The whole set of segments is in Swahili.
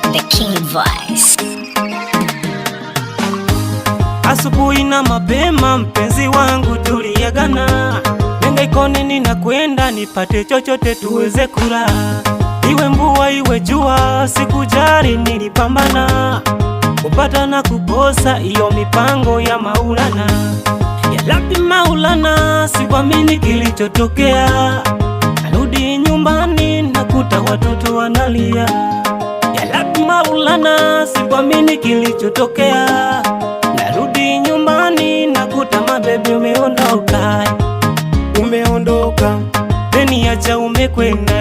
the king voice. Asubuhi na mapema mpenzi wangu tuliagana, nengaikoni ninakwenda nipate chochote tuweze kula, iwe mvua iwe jua sikujali, nilipambana kupata na kukosa, iyo mipango ya Maulana. Ya Rabbi Maulana, sikuamini kilichotokea, narudi nyumbani nakuta watoto wanalia. Ya Rabbi Maulana, sikuamini kilichotokea, narudi nyumbani nakuta mabebi umeondoka. Umeondoka, umeniacha umekwenda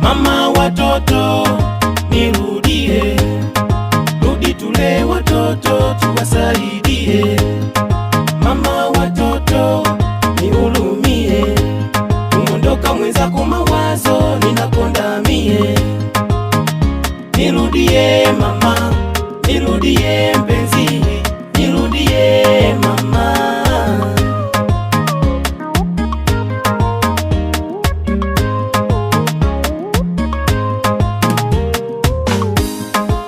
Mama watoto nirudie, rudi tule watoto tuwasaidie. Mama watoto nihurumie, umondoka mwenzako mawazo ninakonda mie. Nirudie mama, nirudie mpenzi, nirudie mama.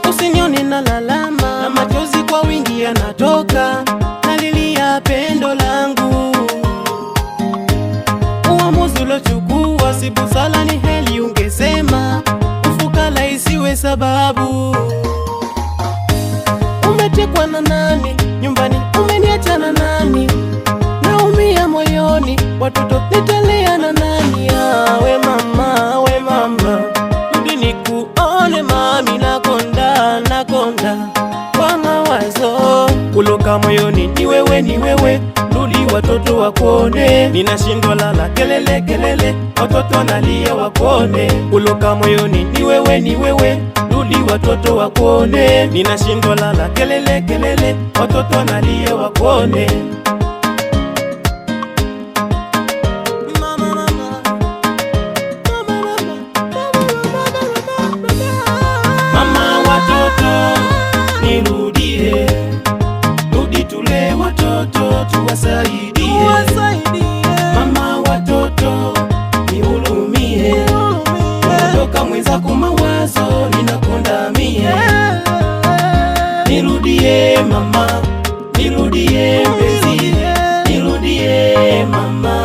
Usinione na lalama, na machozi kwa wingi yanatoka, nalilia pendo langu. Uamuzi ulochukua si busara, ni heri ungesema ufukara isiwe sababu. Umetekwa na nani nyumbani, umeniacha na nani, naumia moyoni, watoto nitalea na nani? We mama, we mama, rudi nikuone mami, nakonda kwa mawazo, kuloka moyoni ni wewe, ni wewe, rudi watoto wakuone. Ninashindwa lala, kelele kelele, watoto nalia wakuone. Kuloka moyoni ni wewe, ni wewe, rudi watoto wakuone. Ninashindwa lala, kelele kelele, watoto nalia wakuone. Mama watoto nirudie, rudi tule watoto tuwasaidie. Mama watoto nihurumie, umondoka mwenzako mawazo ninakonda mie. Nirudie mama, nirudie mpenzi, nirudie mama.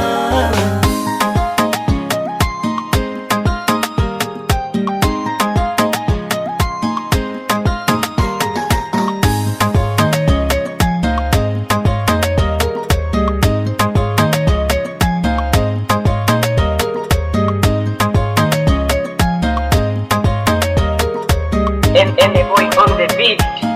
And boy on the beat.